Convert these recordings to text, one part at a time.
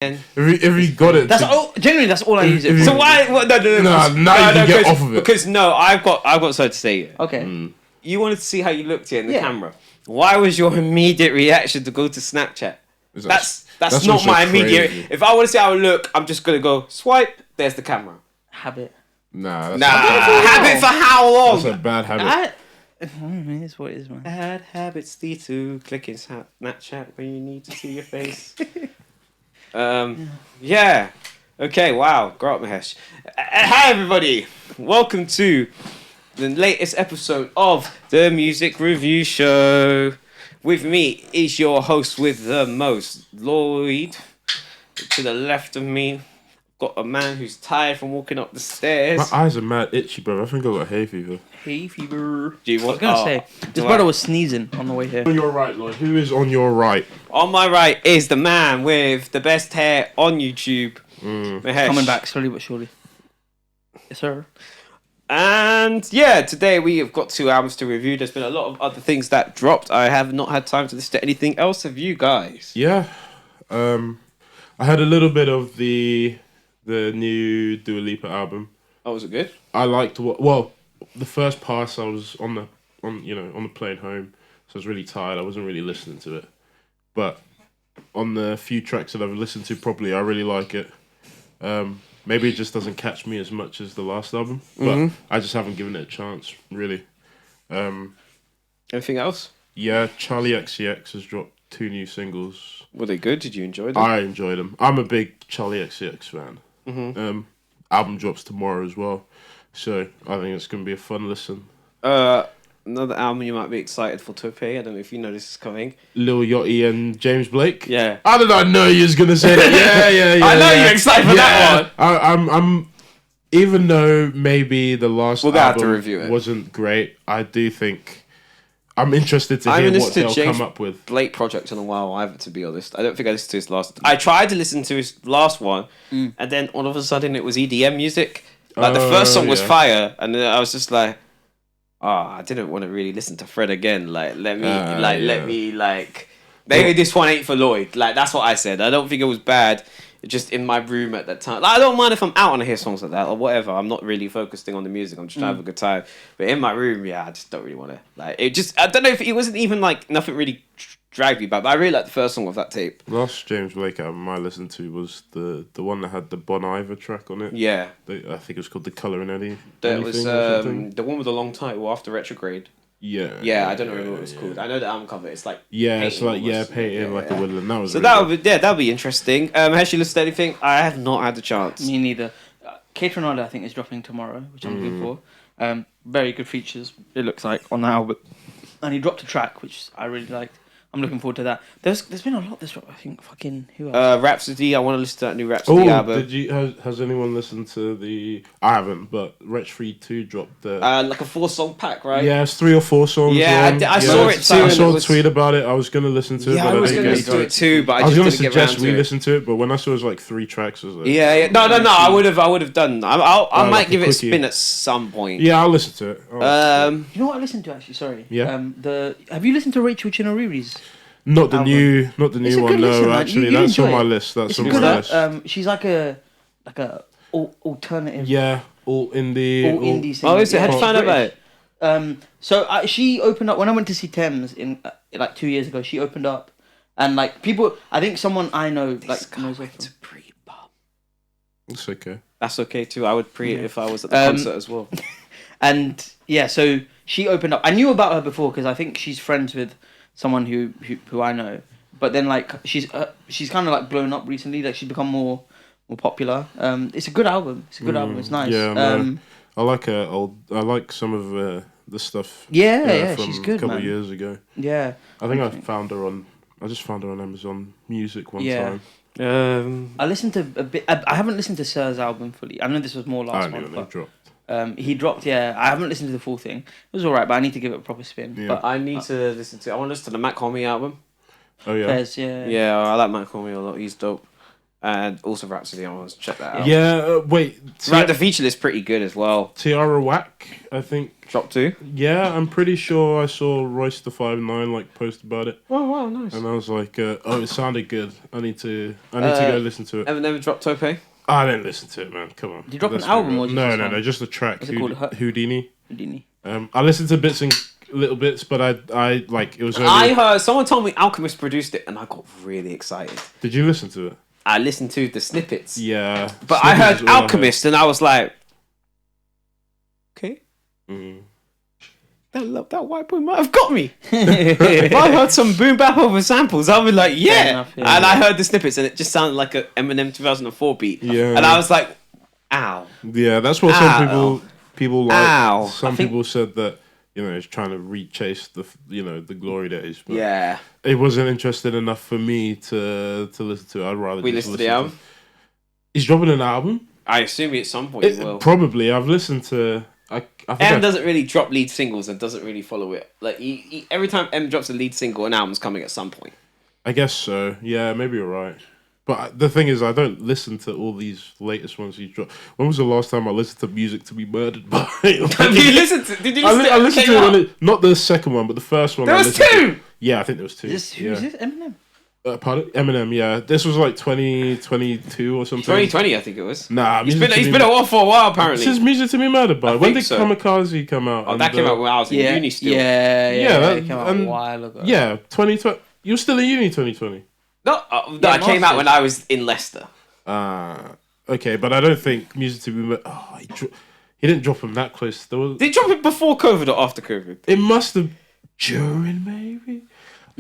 If he got it, That's all. Genuinely, that's all I use it for. So why? What, no. Now you can get off of it. Because I've got something to say here. Okay. You wanted to see how you looked here in the camera. Why was your immediate reaction to go to Snapchat? That's not my immediate. Crazy. If I want to see how I look, I'm just gonna go swipe. There's the camera. Habit. Habit for how long? That's a bad habit. It's what it is, man. Bad habits lead to clicking Snapchat when you need to see your face. Yeah. Okay, wow. Grow up, Mahesh. Hi, everybody. Welcome to the latest episode of the Music Review Show. With me is your host with the most, Lloyd. To the left of me, got a man who's tired from walking up the stairs. My eyes are mad itchy, bro. I think I got hay fever. Hay fever. Do you I was want? gonna say, this brother was sneezing on the way here. On your right, Lloyd. Who is on your right? On my right is the man with the best hair on YouTube. Mahesh. Coming back slowly but surely. Yes, sir. And yeah, today we have got 2 albums to review. There's been a lot of other things that dropped. I have not had time to listen to anything else. Have you guys? Yeah. I had a little bit of the new Dua Lipa album. Oh, was it good? I liked the first pass I was on the plane home, so I was really tired. I wasn't really listening to it, but on the few tracks that I've listened to properly, I really like it. Maybe it just doesn't catch me as much as the last album, but I just haven't given it a chance, really. Anything else? Yeah, Charlie XCX has dropped 2 new singles. Were they good? Did you enjoy them? I enjoyed them. I'm a big Charlie XCX fan. Album drops tomorrow as well, so I think it's going to be a fun listen. Another album you might be excited for, Tope. I don't know if you know this is coming. Lil Yachty and James Blake. Yeah. How did I know you was gonna say that? Yeah. I know you're excited for that one. I'm. Even though maybe the last have to album review it. wasn't great, I do think I'm interested to hear what they'll come up with. Blake project in a while either, to be honest. I don't think I listened to his last. I tried to listen to his last one, and then all of a sudden it was EDM music. Like the first song was fire, and then I was just like, I didn't want to really listen to Fred again. Like, maybe this one ain't for Lloyd. Like, that's what I said. I don't think it was bad. Just in my room at that time. Like, I don't mind if I'm out and I hear songs like that or whatever. I'm not really focusing on the music. I'm just trying to have a good time. But in my room, I just don't really want to. Like, it just, I don't know if it wasn't even like nothing really dragged me back. But I really liked the first song of that tape. Last James Blake album I listened to was the one that had the Bon Iver track on it. Yeah. I think it was called The Colour in Eddie. That was the one with the long title, After Retrograde. Yeah. I don't know what it was called. I know the album cover. It's like painted like a woodland. That was so really that'll be interesting. Has she listened to anything? I have not had the chance. Me neither. Ronaldo, I think, is dropping tomorrow, which I'm looking for. Very good features, it looks like, on the album. And he dropped a track, which I really liked. I'm looking forward to that. There's been a lot this drop. I think who else? Rhapsody. I want to listen to that new Rhapsody album. Has anyone listened to the? I haven't, but Wretch Free 2 dropped the. Like a 4-song pack, right? Yeah, it's 3 or 4 songs. Yeah, I saw it too. I saw a tweet about it. I was gonna listen to it. Yeah, but I was gonna listen to it too, but I was gonna just didn't get around suggest to we it. listen to it, but when I saw it was like 3 tracks, I was like, yeah. No. I would have done. I might like give it a quickie. spin at some point. Yeah, I'll listen to it. You know what I listened to actually? Sorry. Yeah. Have you listened to Rachel Chinoriri's? Not the album? new one. No, listen, actually, you that's on enjoy my it. list. That's It's on a my good, list. she's like a alternative. Yeah, all indie. All indie singer. Oh, is it? How'd you find out about it? So she opened up when I went to see Thames in like 2 years ago. She opened up, and like people, I think someone I know knows her. To pre-pop. It's okay. That's okay too. I would pre it if I was at the concert as well. And yeah, so she opened up. I knew about her before because I think she's friends with someone who I know. But then like she's kind of like blown up recently. Like she's become more popular. It's a good album. It's nice. Yeah, no, I like her I like some of the stuff. Yeah, from she's good, a couple man. of years ago. Yeah, I think I just found her on Amazon Music one time. I listened to a bit. I haven't listened to Sir's album fully. I know this was more last month. But, dropped. he dropped. Yeah, I haven't listened to the full thing. It was alright, but I need to give it a proper spin. Yeah. But I need to listen to. I want to listen to the Matt Homie album. Oh yeah. Fez, yeah. Yeah, I like Matt Homie a lot. He's dope. And also Rhapsody. I want to check that out. Yeah, wait. Right, the feature list pretty good as well. Tiara Whack, I think. Drop 2. Yeah, I'm pretty sure I saw Royce the 5'9" like post about it, Oh wow, nice. and I was like, oh, it sounded good. I need to go listen to it. Eminem dropped Tope. I didn't listen to it, man. Come on. Did you drop Let's an be album real. or just no, a no, song? no, just a track. What's it called? Houdini. Houdini. I listened to bits and little bits, but I like it was. Only... I heard someone told me Alchemist produced it, and I got really excited. Did you listen to it? I listened to the snippets. Yeah, But I snippets heard is all Alchemist, and I was like, okay. Mm. That white boy might have got me. If I heard some boom bap over samples, I'll be like, yeah. Enough, yeah. And I heard the snippets, and it just sounded like a Eminem 2004 beat. Yeah. And I was like, ow. Yeah, that's what some people like. Ow. Some people said that it's trying to rechase the glory days. But Yeah. it wasn't interesting enough for me to listen to. I'd rather We just listened to the album? He's dropping an album. I assume at some point he will. Probably. I've listened to. I think M doesn't really drop lead singles and doesn't really follow it. Like he every time M drops a lead single, an album's coming at some point. I guess so. Yeah, maybe you're right. But the thing is, I don't listen to all these latest ones he's dropped. When was the last time I listened to music to be murdered by? Have you listened to? Did you listen to? I listened to it when not the second one, but the first one. There was 2. Yeah, I think there was 2. Who's this? Eminem? Pardon? Eminem. Yeah, this was like 2022 or something. 2020, I think it was. Nah, he's been off for a while apparently. This is music to be murdered by. When did so. Kamikaze come out? Oh, that came out when I was in uni still. Yeah, that came out a while ago. Yeah, 2020. You were still in uni 2020. No, I came out when I was in Leicester. Okay, but I don't think music to be murdered. Oh, he didn't drop him that close. Did he drop it before COVID or after COVID? It must have during maybe.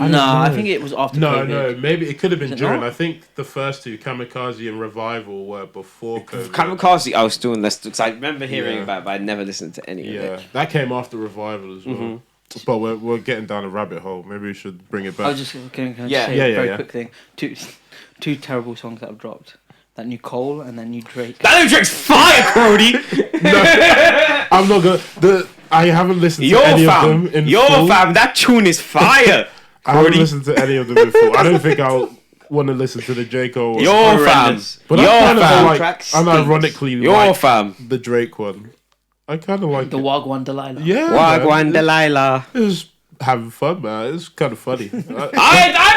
I think it was after COVID. No, maybe it could have been during. not? I think the first 2, Kamikaze and Revival, were before COVID. Kamikaze, I was still in Leicester because I remember hearing about it, but I never listened to any of it. That came after Revival as well. But we're getting down a rabbit hole. Maybe we should bring it back. I was just going to say a very quick thing. Two terrible songs that I've dropped. That new Cole and that new Drake. That new Drake's fire, Cody! No, I'm not gonna. I haven't listened to any of them in full. Fam, that tune is fire! I haven't listened to any of them in full. I don't think I'll want to listen to the J. Cole one. Your fam! But your I kind fam! of like, unironically Your like fam! the Drake one. I kind of like The it. Wagwan Delilah. Yeah, Wagwan Delilah. It was having fun, man. It's kind of funny. I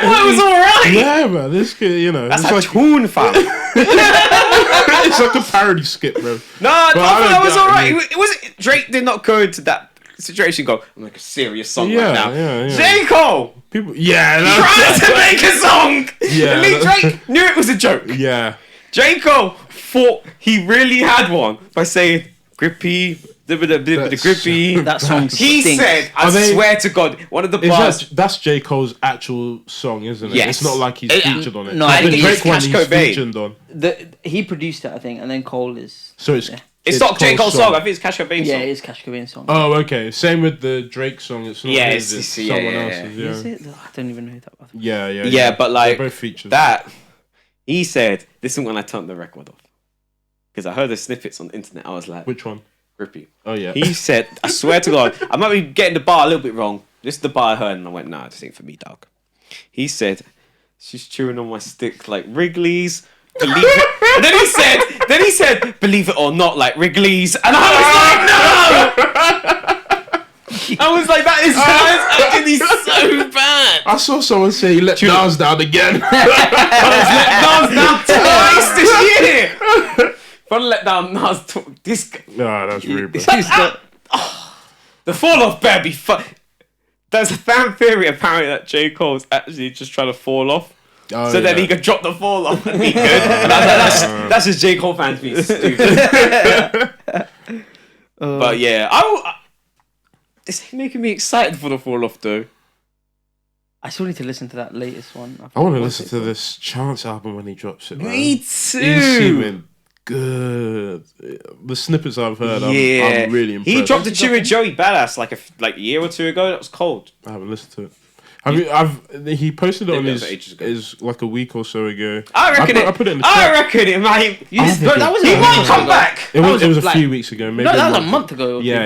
thought it was alright! Yeah, man. This kid, That's it's a like tune, fam. it's like a parody skit, bro. No, I thought that was alright. It was Drake did not go into that situation. Go, I'm like a serious song right now. Yeah. J. Cole People, trying to make a song. Yeah, Drake knew it was a joke. Yeah. J. Cole thought he really had one by saying grippy, grippy. That song He stinks. said, I swear to God, one of the bars. That's J. Cole's actual song, isn't it? Yes. It's not like he's featured on it. no, I the think Drake it's one Cash he's Cobain. featured on. He produced it, I think, and then Cole is. So it's It's not J. Cole's song. I think it's Cash Cobain's Yeah, song. it is Cash Cobain's song. Oh, okay. Same with the Drake song. It's not Yeah, his, it's- it's yeah, someone yeah, else's. Yeah. Is it? I don't even know who that was. Yeah. Yeah, but like They're both featured. that, he said, this is when I turned the record off. Because I heard the snippets on the internet. I was like, Which one? grippy. Oh yeah. He said, I swear to God, I might be getting the bar a little bit wrong. This is the bar I heard, and I went, nah, this ain't for me, dog. He said, she's chewing on my stick like Wrigley's. Believe it. And then he said, believe it or not, like Wrigley's. And I was like, no! I was like, that is actually so bad. I saw someone say he let Nas down again. Nas down twice this year. If I let down Nas this guy. Nah, that's rude, bro. The fall off better be fun. There's a fan theory apparently that J. Cole's actually just trying to fall off. Oh, So then yeah. he could drop the fall off and be good. And I was like, that's just J. Cole fans being stupid. But yeah, it's making me excited for the fall off though. I still need to listen to that latest one. I want to listen to this Chance album when he drops it, man. Me He's too. seeming good. The snippets I've heard, Yeah, I'm really impressed. he dropped a tune with Joey Badass like a year or two ago. That was cold. I haven't listened to it. He posted it on Maybe that was ages ago. his like a week or so ago. I reckon I put it in the I chat. reckon it might. think He might come back. It was was a like- few weeks ago. Maybe No, that was a month. month ago. Yeah.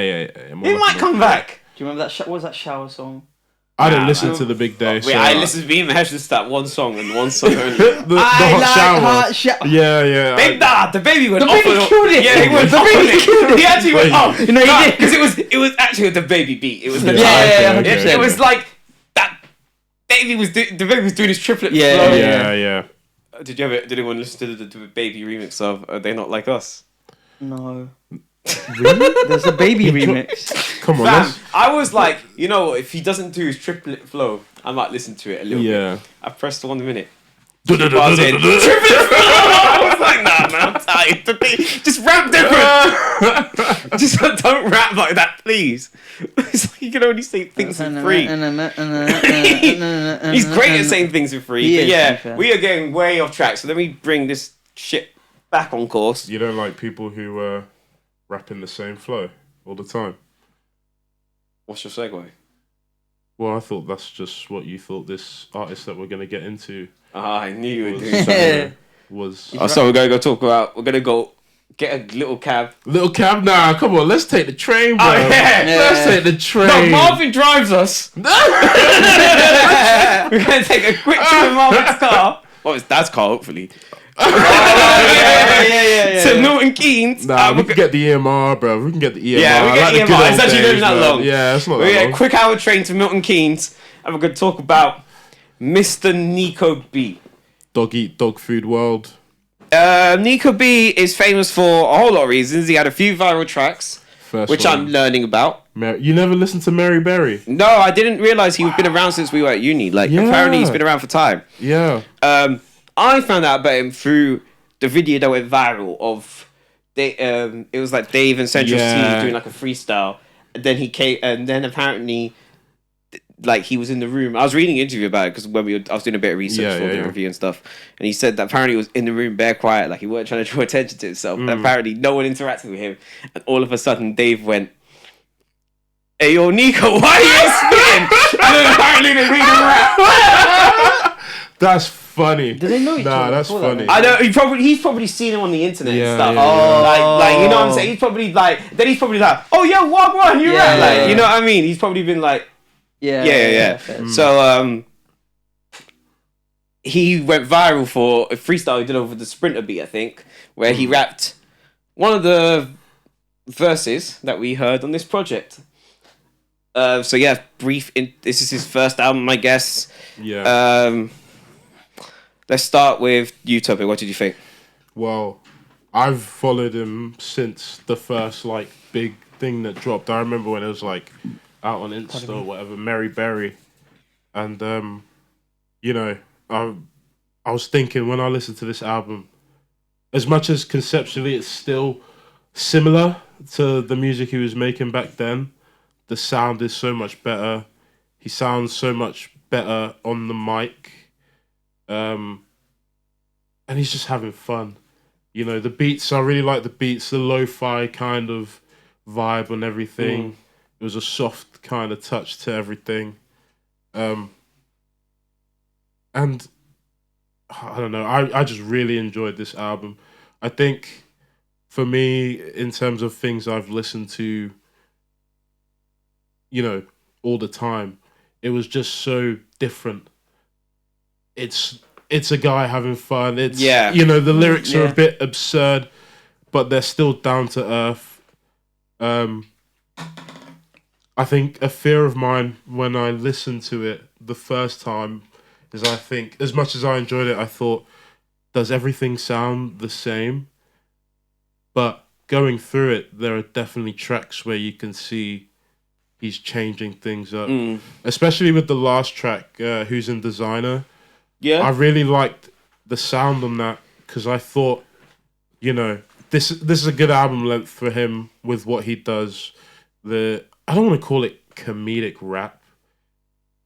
He might come back. Do you remember that? What was that shower song? I didn't listen to the Big Day. Wait, I listened to me and Mahesh just that one song and one song only. the hot shower. Yeah. The baby went The off. baby killed it. Yeah, he went The baby killed it. He actually went off. You know, he did. Because it was actually the baby beat. It was the Yeah, it was like that. The baby was doing his triplet flow. Yeah. Did anyone listen to the baby remix of Are They Not Like Us? No. Really? There's a baby remix. Come on, Fam, I was like, if he doesn't do his triplet flow, I might listen to it a little bit. I pressed 1 minute. I was like, nah, man, I'm tired. Just rap different. Just don't rap like that, please. It's like you can only say things for free. He's great at saying things for free. But yeah, we are getting way off track. So let me bring this shit back on course. You don't like people who rap in the same flow all the time? What's your segue? Well, I thought that's just what you thought this artist that we're going to get into. I knew you were doing something. So we're going to we're going to go get a little cab. Little cab? Nah, come on, let's take the train, bro. Let's take the train. No, Marvin drives us. We're going to take a quick trip in Marvin's car. Well, it's Dad's car, hopefully. To Milton Keynes. Nah, we can get the EMR, bro. We can get the EMR. Yeah, we get the EMR. It's actually not that long. Yeah, it's not We that get long. a quick hour train to Milton Keynes, and we're going to talk about Mr. Niko B. Dog eat dog food world. Niko B is famous for a whole lot of reasons. He had a few viral tracks, which I'm learning about. You never listened to Mary Berry? No, I didn't realise he'd been around since we were at uni. Apparently he's been around for time. Yeah. I found out about him through the video that went viral of it was like Dave and Central C doing like a freestyle. And then he came, and then apparently he was in the room. I was reading an interview about it because I was doing a bit of research for the review and stuff. And he said that apparently he was in the room bare quiet, like he weren't trying to draw attention to himself. And apparently no one interacted with him. And all of a sudden Dave went, "Hey yo, Niko, why are you spitting?" And then apparently they made him rap. That's funny. Do they know each other? Nah, that's funny. I know he's probably seen him on the internet and stuff. Yeah. Like you know what I'm saying? He's probably like, "Oh yeah, what you rap?" Like, you know what I mean? He's probably been like, yeah. So he went viral for a freestyle he did over the Sprinter beat, I think, where he rapped one of the verses that we heard on this project. This is his first album, I guess. Yeah. Let's start with Utopia. What did you think? Well, I've followed him since the first big thing that dropped. I remember when it was out on Insta or whatever, Mary Berry. And I was thinking when I listened to this album, as much as conceptually it's still similar to the music he was making back then, the sound is so much better. He sounds so much better on the mic. And he's just having fun. The beats, I really like the beats, the lo-fi kind of vibe and everything. It was a soft kind of touch to everything. And I don't know, I just really enjoyed this album. I think for me, in terms of things I've listened to, all the time, it was just so different. It's a guy having fun. It's the lyrics are a bit absurd, but they're still down to earth. I think a fear of mine when I listened to it the first time is I think, as much as I enjoyed it, I thought, does everything sound the same? But going through it, there are definitely tracks where you can see he's changing things up. Especially with the last track, Who's in Designer. Yeah, I really liked the sound on that because I thought, this is a good album length for him with what he does. I don't want to call it comedic rap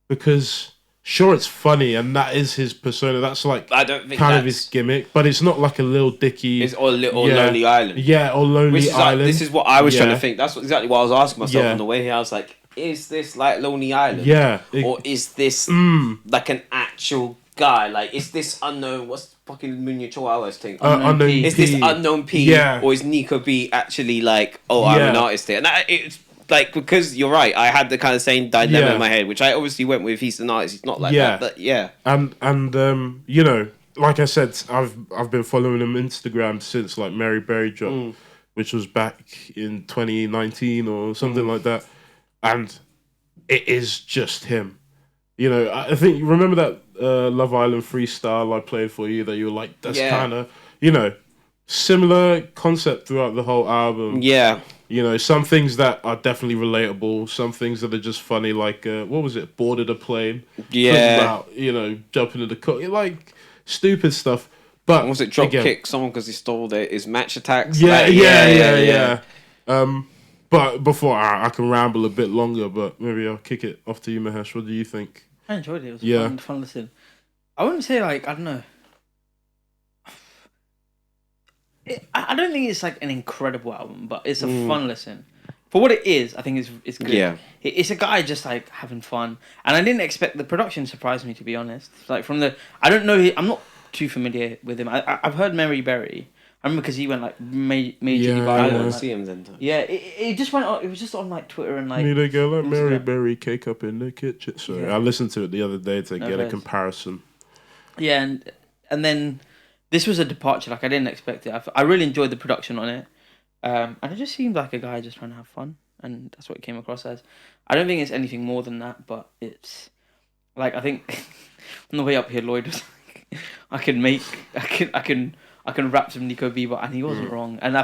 because sure it's funny and that is his persona. That's I don't think kind of his gimmick, but it's not like a Lil Dicky. It's or Lonely Island. Yeah, or Lonely Island. This is what I was trying to think. That's exactly what I was asking myself on the way here. I was like, is this like Lonely Island? Yeah, or is this like an actual guy? Like, is this unknown? What's fucking Munya Chihuahua's thing? Unknown P. Is this Unknown P? Yeah. Or is Niko B actually like, I'm an artist here? And like, because you're right, I had the kind of same dilemma Yeah. in my head, which I obviously went with. He's an artist. He's not like Yeah. that, but yeah. And you know, like I said, I've been following him Instagram since like Mary Berry dropped, which was back in 2019 or something like that, and it is just him. You know, I think you remember that Love Island freestyle I played for you that you were like, that's kind of, you know, similar concept throughout the whole album. Yeah. You know, some things that are definitely relatable, some things that are just funny, like, what was it, Boarded a Plane? Yeah. About, you know, jumping in the car, like, stupid stuff. But Was it drop kick someone because he stole his match attacks? Yeah, Like, yeah. But before I can ramble a bit longer, but maybe I'll kick it off to you, Mahesh. What do you think? I enjoyed it. It was a fun listen. I wouldn't say like, I don't know. I don't think it's like an incredible album, but it's a fun listen. For what it is, I think it's good. Yeah. It's a guy just like having fun, and I didn't expect the production surprised me, to be honest. Like from the, I don't know, I'm not too familiar with him. I've heard Mary Berry. I remember because he went like majorly viral. I didn't see him then. Yeah, it just went on. It was just on like Twitter and like. Need a girl like Mary Instagram. Berry cake up in the kitchen. Sorry, I listened to it the other day to get a comparison. Yeah, and then this was a departure. Like I didn't expect it. I really enjoyed the production on it, and it just seemed like a guy just trying to have fun, and that's what it came across as. I don't think it's anything more than that, but it's like I think on the way up here, Lloyd was like, I can rap some Niko B, and he wasn't wrong. And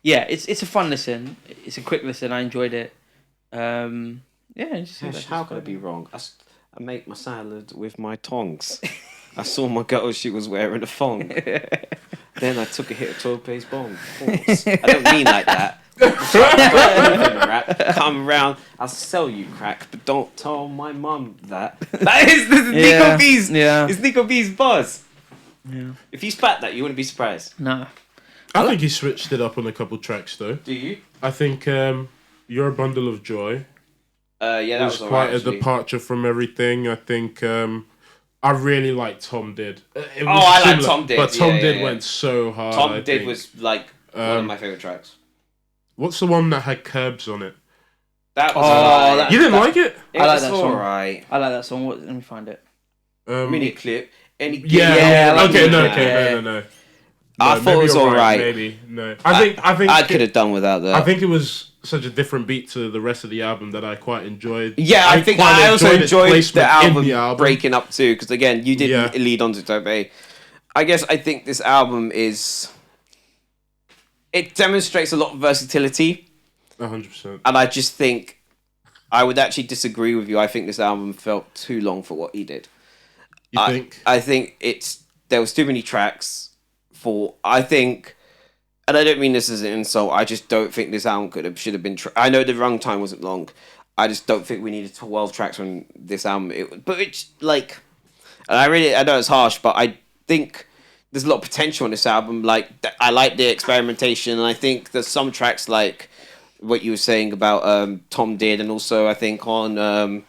it's a fun listen. It's a quick listen. I enjoyed it. How could I be wrong? I make my salad with my tongs. I saw my girl, she was wearing a thong. Then I took a hit of Tope's bomb. I don't mean like that. Rap. Come around, I'll sell you crack, but don't tell my mum that. This is Niko B's. Yeah. It's Niko B's buzz. Yeah. If you spat that, you wouldn't be surprised. No. I think he switched it up on a couple tracks though. Do you? I think You're a Bundle of Joy Yeah, that was quite a departure from everything. I think I really liked Tom Did. I like Tom Did. But Tom Did went so hard. Tom Did was like one of my favourite tracks. What's the one that had Curbs on it? That was you didn't like it? I like that song. Alright. I like that song. Let me find it. Mini clip. No. I thought it was alright. Maybe no. I think I could have done without that. I think it was such a different beat to the rest of the album that I quite enjoyed. Yeah, I think I also enjoyed the album, album breaking up too, because again, you didn't lead on to Tope. I think this album it demonstrates a lot of versatility. 100%. And I just think I would actually disagree with you. I think this album felt too long for what he did. You think? I think there was too many tracks for. I think, and I don't mean this as an insult. I just don't think this album should have been. I know the runtime wasn't long. I just don't think we needed 12 tracks on this album. But it's like, and I know it's harsh, but I think there's a lot of potential on this album. Like I like the experimentation, and I think there's some tracks like what you were saying about Tom Did, and also I think on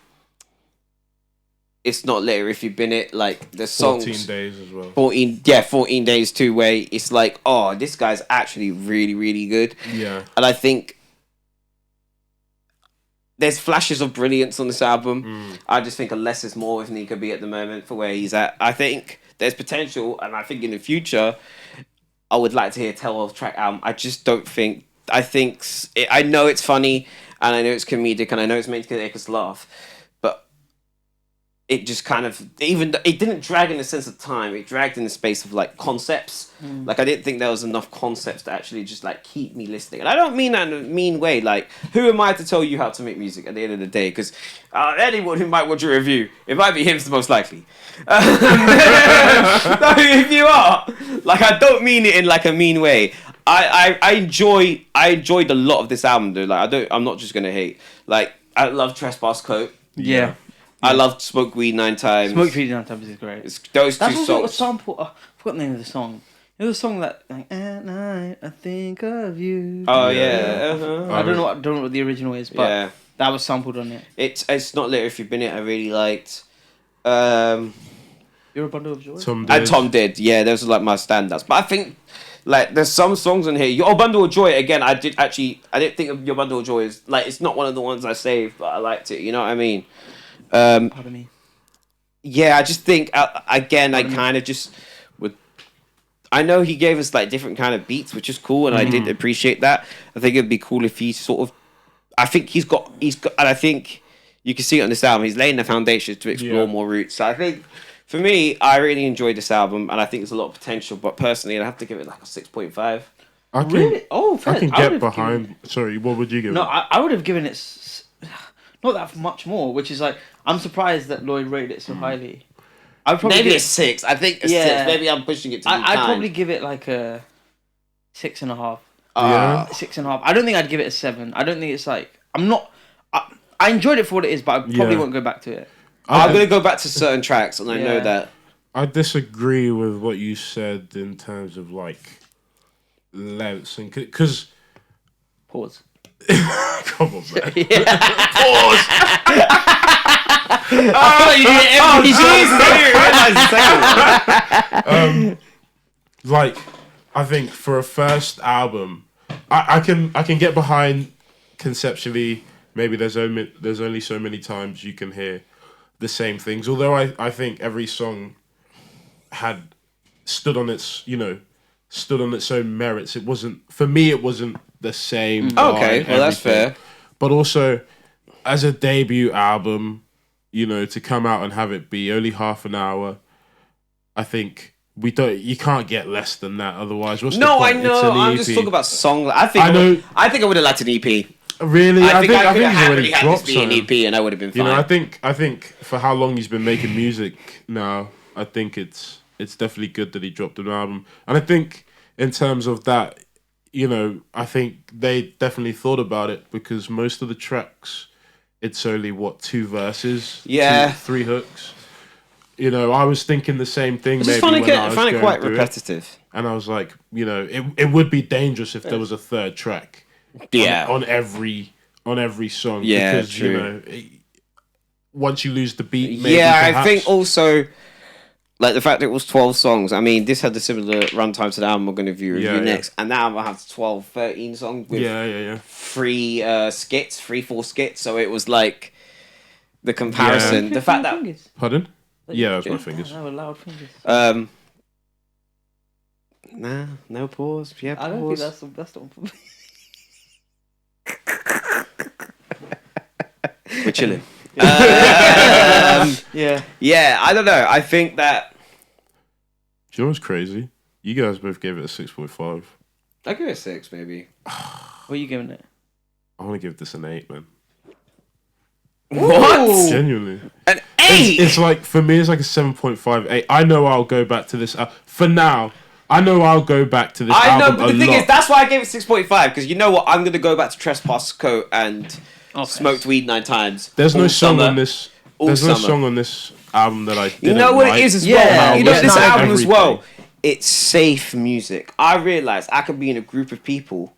It's Not Later If You've Been It, like the songs 14 days as well. 14 days two-way. It's like, oh, this guy's actually really, really good. Yeah. And I think there's flashes of brilliance on this album. I just think a less is more with Niko B at the moment for where he's at. I think there's potential, and I think in the future, I would like to hear a 12-track album. I just don't think. I know it's funny, and I know it's comedic, and I know it's meant to make us laugh, but it just kind of it didn't drag in the sense of time. It dragged in the space of like concepts. Like I didn't think there was enough concepts to actually just like keep me listening. And I don't mean that in a mean way. Like who am I to tell you how to make music at the end of the day? Because anyone who might watch a review, it might be him most likely. No, if you are, like I don't mean it in like a mean way. I enjoyed a lot of this album though. Like I'm not just gonna hate. Like I love Trespass Coat. Yeah. I loved Smoke Weed 9 Times. Smoke Weed 9 Times is great. Those That's two also songs. a sample. I forgot the name of the song. It was a song that like at night I think of you. Oh yeah. Uh-huh. I don't know what the original is, but that was sampled on it. It's Not Later If You've Been It. I really liked. You're a Bundle of Joy. Tom Did. Yeah, those are like my standouts. But I think Like, there's some songs on here. Your Bundle of Joy, again, I didn't think of Your Bundle of Joy as, like, it's not one of the ones I saved, but I liked it, you know what I mean? Pardon me. Yeah, I just think, again, I kind of just would... I know he gave us, like, different kind of beats, which is cool, and I did appreciate that. I think it'd be cool if he sort of... I think he's got, and I think you can see it on this album, he's laying the foundation to explore more routes. So I think, for me, I really enjoyed this album, and I think there's a lot of potential, but personally, I'd have to give it like a 6.5. Really? Oh, fair. I can get behind... Sorry, what would you give it? No, I would have given it... Not that much more, which is like... I'm surprised that Lloyd rated it so highly. I'd probably Maybe give a 6. I think a 6. Maybe I'm pushing it to be I'd probably give it like a 6.5. Yeah. 6.5. I don't think I'd give it a 7. I don't think it's like... I'm not... I enjoyed it for what it is, but I probably won't go back to it. I'm going to go back to certain tracks, and I know that... I disagree with what you said in terms of, like, lengths. Because... Pause. Come on, man. Pause! Like, I think for a first album, I can get behind conceptually. Maybe there's only so many times you can hear the same things. Although I think every song had stood on its own merits. It wasn't the same. Okay, well that's fair. But also, as a debut album, to come out and have it be only half an hour, I think you can't get less than that. Otherwise, what's the point? I know. I'm just talking about songs. I think I would have liked an EP. Really, I think he's already happily had dropped this be an EP, and I would have been fine. I think for how long he's been making music now, I think it's definitely good that he dropped an album. And I think in terms of that, I think they definitely thought about it, because most of the tracks, it's only 2 verses, 3 hooks. I was thinking the same thing. I find it quite repetitive, and I was like, it would be dangerous if there was a third track. On every song. Yeah, because true. Once you lose the beat, maybe I think also, like, the fact that it was 12 songs. I mean, this had the similar runtime to the album we're going to review next, and that album has 12, 13 songs with 4 skits. So it was like the comparison. The fact that pardon? Yeah, that was my fingers. That were loud fingers. Nah, no pause. Yeah, pause. I don't think that's the one for me. We're chilling. Yeah. I don't know. I think that... Do you know what's crazy? You guys both gave it a 6.5. I'll give it a 6, maybe. What are you giving it? I want to give this an 8, man. What? Genuinely. An 8? It's like, for me, it's like a 7.58. I know I'll go back to this. For now, I know I'll go back to this album but the thing is, that's why I gave it 6.5, because you know what? I'm going to go back to Trespass Coat and Smoked Weed 9 times. There's no song on this. There's no song on this album that I didn't You know what like. it is as well? You know this album as well? It's safe music. I realised I could be in a group of people.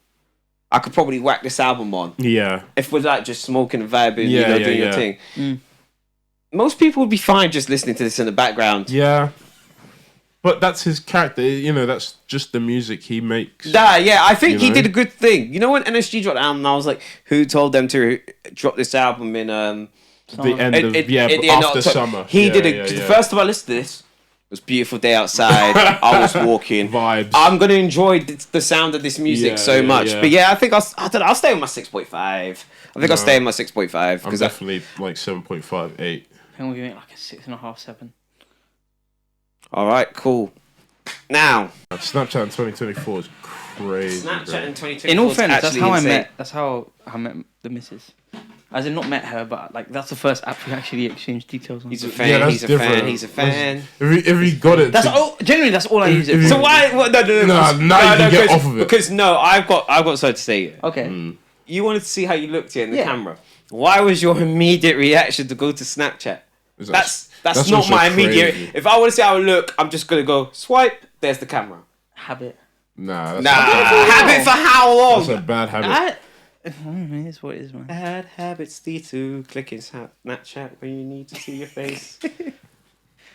I could probably whack this album on. Yeah. If we're like just smoking and vibing, doing your thing. Most people would be fine just listening to this in the background. Yeah. But that's his character, that's just the music he makes. I think he did a good thing. You know when NSG dropped the album, I was like, who told them to drop this album in the end of after summer. He did the first time I listened to this, it was a beautiful day outside. I was walking. Vibes. I'm gonna enjoy the sound of this music so much. Yeah. But I think I'll stay with my 6.5. I think I'll stay with my 6.5. I'm definitely like 7.5, 8. I think we're giving it like a 6.5, 7. All right, cool. Now, Snapchat in 2024 is crazy. Snapchat in 2024. In all fairness, that's how I met the missus. As in, not met her, but like that's the first app we actually exchanged details on. He's a fan. He's a fan. If he got it, generally that's all I use it for. So why? No. Now you can get off of it. Because I've got something to say here. Okay. You wanted to see how you looked here in the camera. Why was your immediate reaction to go to Snapchat? That's not my immediate. Crazy. If I want to see how I look, I'm just gonna go swipe. There's the camera. Habit. Habit for how long? That's a bad habit. It's what it is, man. Bad habits lead to clicking Snapchat when you need to see your face.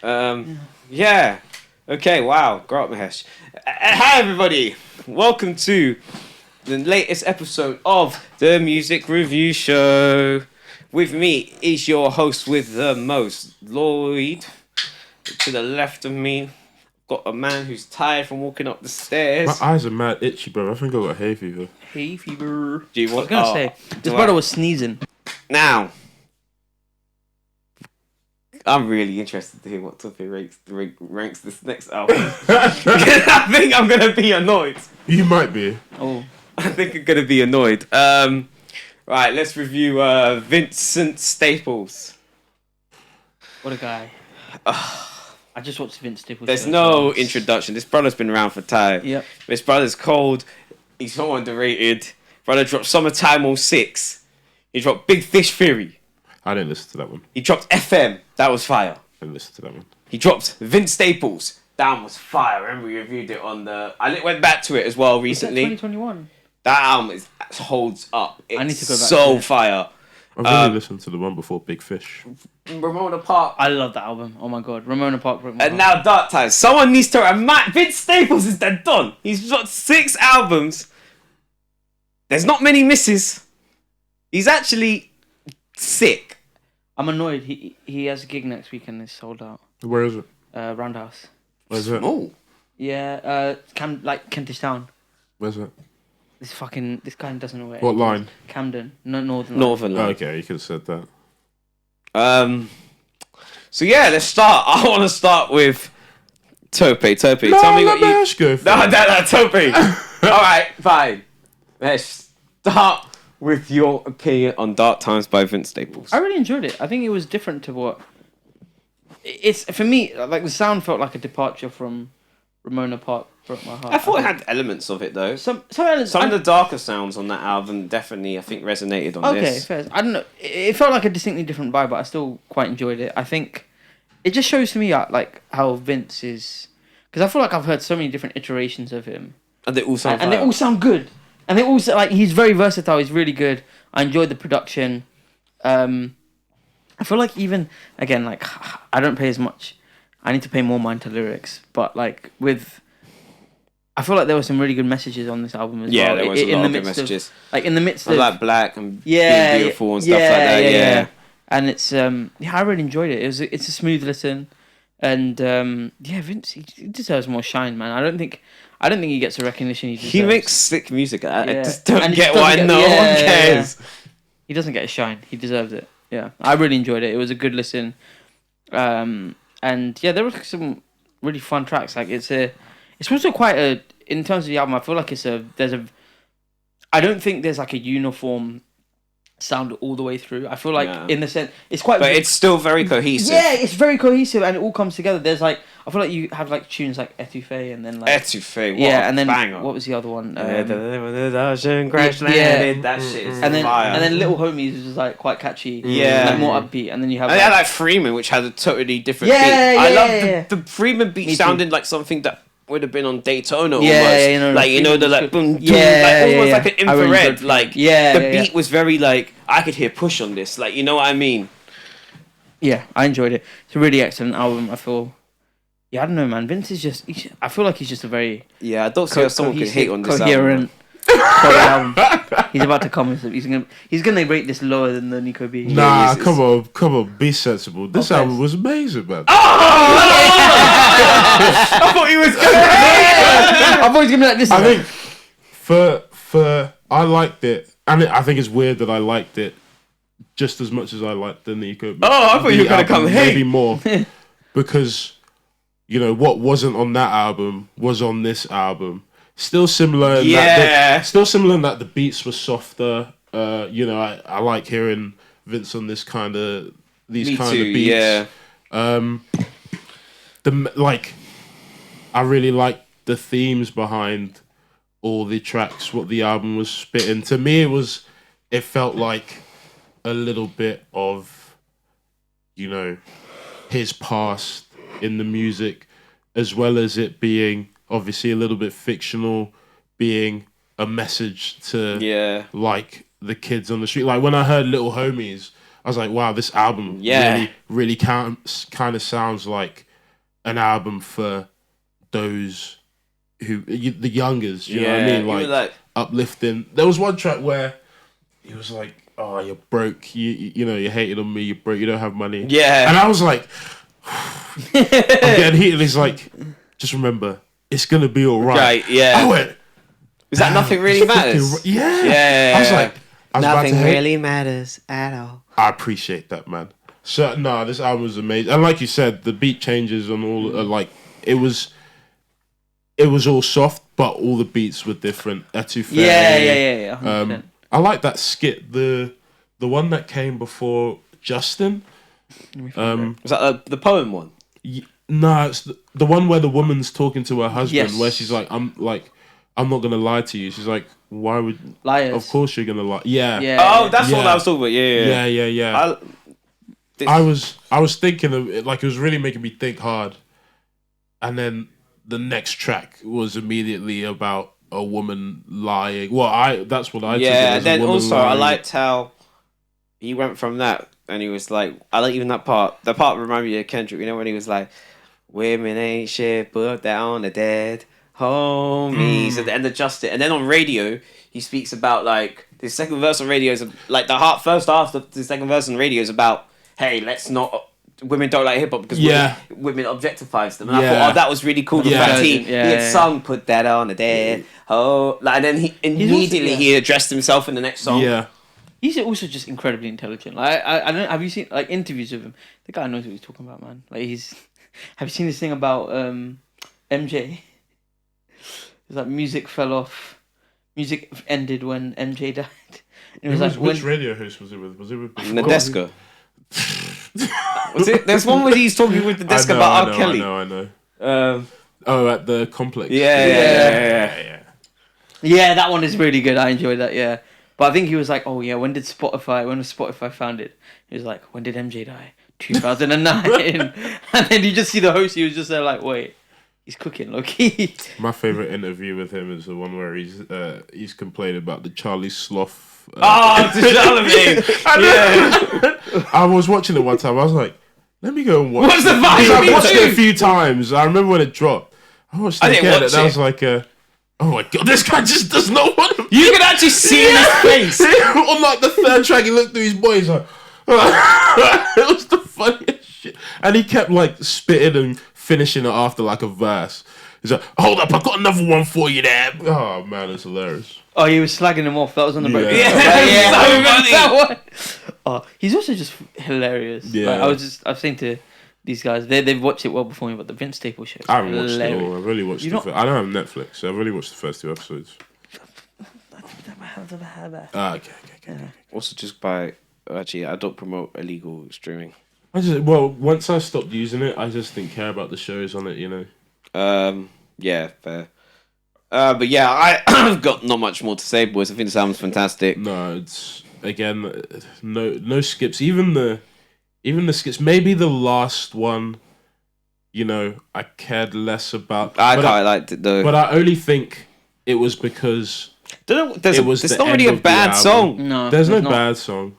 Yeah. Okay. Wow. Grow up, Mahesh. Hi, everybody. welcome to the latest episode of the Music Review Show. With me is your host with the most, Lloyd. To the left of me, got a man who's tired from walking up the stairs. My eyes are mad itchy, bro. I think I got hay fever. Hay fever. Do you I was want? gonna say this brother was sneezing. Now, I'm really interested to hear what Tuffy ranks this next album. I think I'm gonna be annoyed. You might be. Oh, I think I'm gonna be annoyed. Right, let's review Vincent Staples. what a guy! I just watched Vince Staples. There's no introduction. This brother's been around for time. Yep. This brother's cold. He's so underrated. Brother dropped Summertime 06. He dropped Big Fish Theory. I didn't listen to that one. He dropped FM. That was fire. I didn't listen to that one. He dropped Vince Staples. That was fire. I remember we reviewed it on the... I went back to it as well recently. 2021. That album holds up. It's I need to go back so to it. fire. I've only listened to the one before Big Fish. Ramona Park. I love that album. Oh my god, Ramona Park broke my And heart. now Dark Times. Someone needs to remind... Vince Staples is dead done. He's got 6 albums. There's not many misses. He's actually sick. I'm annoyed. He has a gig next week and it's sold out. Where is it? Roundhouse. Where's it? Oh. Yeah, Kentish Town. Where's it? This guy doesn't know where. What line? Camden, no Northern. Northern Oh, Line. okay, you could have said that. So yeah, let's start. I want to start with Tope. Tell me what you... Go No, Tope. All right, fine. Let's start with your opinion on Dark Times by Vince Staples. I really enjoyed it. I think it was different to what. It's for me like the sound felt like a departure from Ramona Park broke my heart. I thought it had elements of it though. some elements. Some of the darker sounds on that album definitely, I think, resonated on Okay, this. fair. I don't know. It felt like a distinctly different vibe, but I still quite enjoyed it. I think it just shows to me like how Vince is, because I feel like I've heard so many different iterations of him, And they all sound and they all sound good, and they all like he's very versatile. He's really good. I enjoyed the production. I feel like even again like I don't pay as much. I need to pay more mind to lyrics, but like with. I feel like there were some really good messages on this album as well. Yeah, there was a in lot the of good midst messages. Like in the midst I of like Black and yeah, Being Beautiful and stuff like that. Yeah. And it's I really enjoyed it. It's a smooth listen, and Vince he deserves more shine, man. I don't think he gets the recognition he deserves. He makes sick music. I Yeah. just don't And he get just why doesn't no get- one yeah, cares. He doesn't get a shine. He deserves it. Yeah, I really enjoyed it. It was a good listen, and yeah, there were some really fun tracks. Like it's also quite a in terms of the album. I feel like I don't think there's like a uniform sound all the way through. I feel like Yeah. in the sense it's quite. But it's still very cohesive. Yeah, it's very cohesive and it all comes together. There's like I feel like you have like tunes like Etouffee and then like Etouffee, what yeah, a and then banger. what was the other one? The ocean crash yeah. landed. That shit is and then fire. and then Little Homies was like quite catchy. Yeah. like more upbeat. And then you have And they had like Freeman, which had a totally different Yeah, beat. I yeah, love yeah. the Freeman beat Me too. sounded like something that would have been on Daytona almost. Yeah, you know, like you know the like boom, boom, Yeah, like almost yeah, like an I really infrared. enjoyed Like Yeah, the yeah, beat was very like I could hear push on this. Like you know what I mean? Yeah, I enjoyed it. It's a really excellent album. I feel. Yeah, I don't know, man. Vince is just. I feel like he's just a very Yeah, I don't see how someone could hate on this coherent, album. solid album. He's about to come with some. He's gonna rate this lower than the Niko B. Nah, it's- come on, be sensible. This Okay. album was amazing, man. I thought he was gonna. I'm always gonna be like this. I think for I liked it, and I think it's weird that I liked it just as much as I liked the Niko B. Oh, I thought you were gonna come hate. maybe more because you know what wasn't on that album was on this album. Still similar. In Yeah. still similar in that the beats were softer. You know, I like hearing Vince on this these Me kind too. of beats. Yeah. I really like the themes behind all the tracks, what the album was spitting. To me, it felt like a little bit of, you know, his past in the music, as well as it being obviously a little bit fictional, being a message to like the kids on the street. Like when I heard Little Homies, I was like, wow, this album really kind of sounds like an album for those the youngers. You know what I mean? you were like Uplifting. There was one track where he was like, "Oh, you're broke. You hated on me. You're broke. You don't have money." Yeah. And I was like, I'm getting heated. He's like, "Just remember, it's gonna be all right." Right, yeah. I went, is that nothing really matters? Yeah. I was like, nothing really matters at all. I appreciate that, man. So no, this album was amazing, and like you said, the beat changes and all. Like it was all soft, but all the beats were different. Etouffee. Yeah. 100%. I like that skit. The one that came before Justin. Was that the poem one? No, it's the one where the woman's talking to her husband, Yes. where she's like, I'm not gonna lie to you. She's like, why would? Liars. Of course you're gonna lie. Yeah. Oh, that's Yeah. what I was talking about. Yeah. I was thinking of it, like it was really making me think hard, and then the next track was immediately about a woman lying. Well, that's what I took it as, and then a woman also I lying. liked how he went from that, and he was like, I like even that part. The part reminded me of Kendrick. You know when he was like, "Women ain't shit, put that on the dead homies," and adjust it. And then on radio, he speaks about like the second verse on radio is like first half of the second verse on radio is about, hey, let's not. Women don't like hip hop because women objectifies them. And I thought, that was really cool. The fact he had sung "Put That On the Dead," and then he immediately he addressed himself in the next song. Yeah. He's also just incredibly intelligent. Like I don't. Have you seen like interviews with him? The guy knows what he's talking about, man. Like he's. Have you seen this thing about MJ? It's like music fell off. Music ended when MJ died. It was like which radio host was it with? Was it with Nadeska? Was it? There's one where he's talking with Nadeska about R. Kelly. I know. At the complex. Yeah. Yeah, that one is really good. I enjoyed that. Yeah, but I think he was like, "Oh yeah, when was Spotify founded?" He was like, "When did MJ die?" 2009. And then you just see the host. He was just there like, "Wait, he's cooking, low-key." My favorite interview with him is the one where he's complaining about the Charlie Sloth. To Charlemagne. I was watching it one time. I was like, let me go and watch. What's the vibe? I watched it a few times. I remember when it dropped. I watched it again, and I was like, oh my god, this guy just does not want to. You can actually see in his face. On like the third track, he looked through his boys like, it was the funniest shit. And he kept like spitting and finishing it after like a verse. He's like, hold up, I've got another one for you there. Oh man, it's hilarious. Oh, he was slagging him off. That was on the break. Yeah. I remember that one. Oh, he's also just hilarious. Yeah. Like, I've seen to these guys. They've watched it well before me, but the Vince Staples show. I haven't watched it all. I've only watched I don't have Netflix, so I've only watched the first 2 episodes. Okay. Also, actually, I don't promote illegal streaming. Once I stopped using it, I just didn't care about the shows on it, you know. Yeah, fair. But yeah, I've got not much more to say, boys. I think this album's fantastic. No, it's again no skips. Even the skips. Maybe the last one, you know, I cared less about. I quite liked it though. But I only think it was because there's not really a bad song. No, there's no bad song.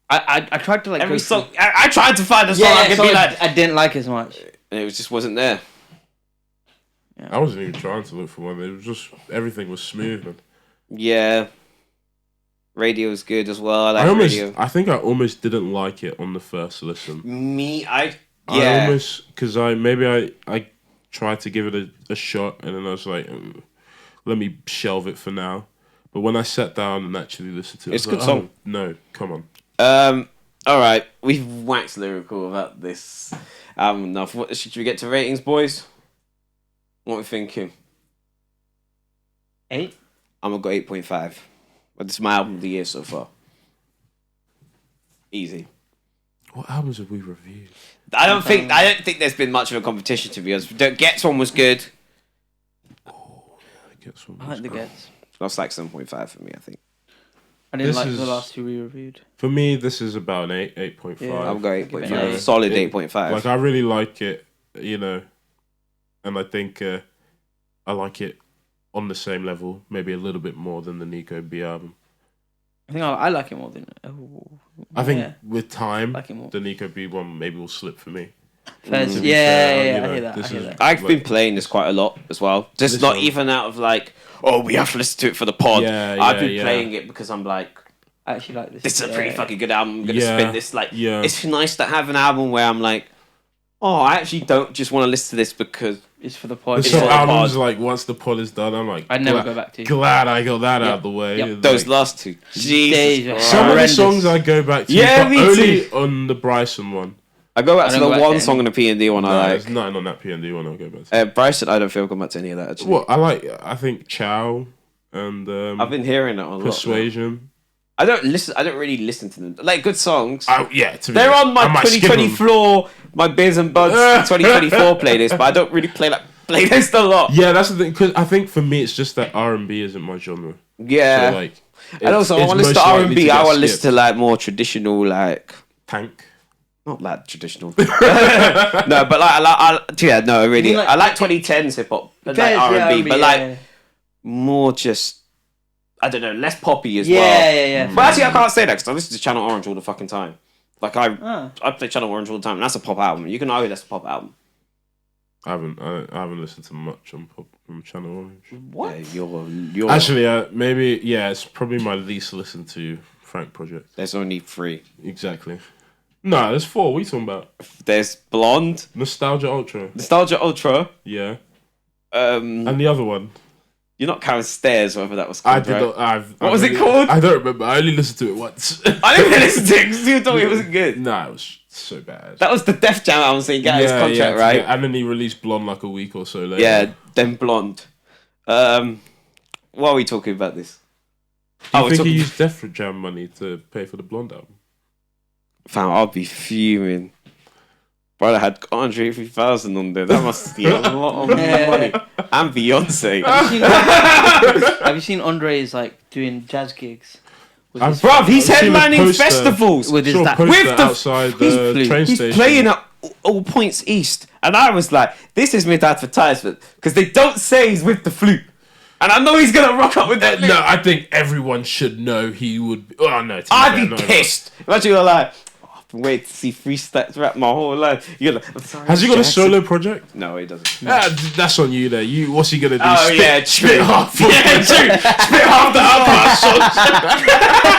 I tried to like every song. I tried to find a song I could be like. I didn't like as much, and it just wasn't there. Yeah. I wasn't even trying to look for one. It was just everything was smooth, man. Yeah. Radio's good as well. Radio. I think I almost didn't like it on the first listen. I because I tried to give it a shot, and then I was like, let me shelve it for now. But when I sat down and actually listened to it, it's a good song. Oh, no, come on. All right, we've waxed lyrical about this album enough. Should we get to ratings, boys? What are we thinking? 8? I'm gonna go 8.5. But this is my album of the year so far. Easy. What albums have we reviewed? I don't think there's been much of a competition, to be honest. Gets one was good. Oh, yeah, Gets one. I like the Gets. That's like 7.5 for me, I think. I didn't like the last 2 we reviewed. For me, this is about an 8.5. Yeah, I'm going 8.5. Yeah. Solid 8.5. Like, I really like it, you know, and I think I like it on the same level, maybe a little bit more than the Niko B album. I think I like it more than. I think with time, like it more. the Niko B one maybe will slip for me. First, To be yeah, fair, yeah, you know, I hear that. I this hear is- that. I've been like- playing this quite a lot as well. Just This not one. even out of like, oh, we have to listen to it for the pod. Yeah, I've yeah, been yeah. playing it because I'm like, I actually like this. this is a pretty Yeah. fucking good album. I'm gonna Yeah, spin this. Like, yeah. it's nice to have an album where I'm like, oh, I actually don't just want to listen to this because It's for the pod. There's Yeah. some Yeah. albums like once the pod is done, I'm like, I'd never glad, go back to. glad I got that Yep. out of the way. Yep. those Like, last two. Jesus Days, Christ. some of the horrendous. songs I go back to, Yeah, but me only too. on the Bryson one. I go back I to don't the go back one to song any. on the P&D one No, I there's like. nothing on that P&D one I'll go back to. Bryson, I don't feel I've gone back to any of that actually. What I think Chow and I've been hearing that a lot. Persuasion. I don't really listen to them. Like good songs. Yeah, to be They're honest, on my I might skip 2020 them. floor, my Beers and Buds 2024 playlist, but I don't really play that playlist a lot. Yeah, that's the thing. Because I think for me, it's just that R&B isn't my genre. Yeah. So, like, And also, I it's want to listen to most likely R&B. get I want to listen skipped. to like more traditional, like Tank. not that traditional. No, but like yeah, no, really, You mean, like- I like 2010s hip hop, like There's, R&B, yeah, but yeah. like more just I don't know, less poppy as Yeah, well. yeah. But actually, I can't say that because I listen to Channel Orange all the fucking time. Like Ah. I play Channel Orange all the time, and that's a pop album. You can argue that's a pop album. I haven't listened to much on pop from Channel Orange. What? Yeah, you're Actually, maybe it's probably my least listened to Frank project. There's only 3. Exactly. No, there's 4. What are you talking about? There's Blonde, Nostalgia Ultra. Nostalgia Ultra. Yeah. And And the other one. you're not counting Stairs, whatever that was called. I did right? not. What was it called? I don't remember. I only listened to it once. I didn't even listen to it because you told me it wasn't good. Nah, it was so bad. That was the Def Jam album, so he got his contract, right? And then he released Blonde like a week or so later. Yeah, then Blonde. Why are we talking about this? Do you we're think talking- he used Def Jam money to pay for the Blonde album? Fam, I'll be fuming. Brother had Andre 3000 on there. That must be a lot of Yeah. money. And Beyonce. Have you seen Andre's like doing jazz gigs? With I've- his, Bruv, he's I've seen a headlining poster. festivals. with his Saw a that. poster With the- outside he's the playing- train He's station. playing at all points east. And I was like, this is mid-advertisement. Because they don't say he's with the flute. And I know he's going to rock up with that flute. No, I think everyone should know he would. Oh no, to be I'd fair, be no. pissed. Imagine you're like, oh, I've been waiting to see Free Stacks rap my whole life. You're like, I'm sorry, Has he got a Jackson. solo project? No, he doesn't. That's on you there. What's he gonna do? Oh, spit, yeah, true. spit half. Yeah, true. Spit half the album.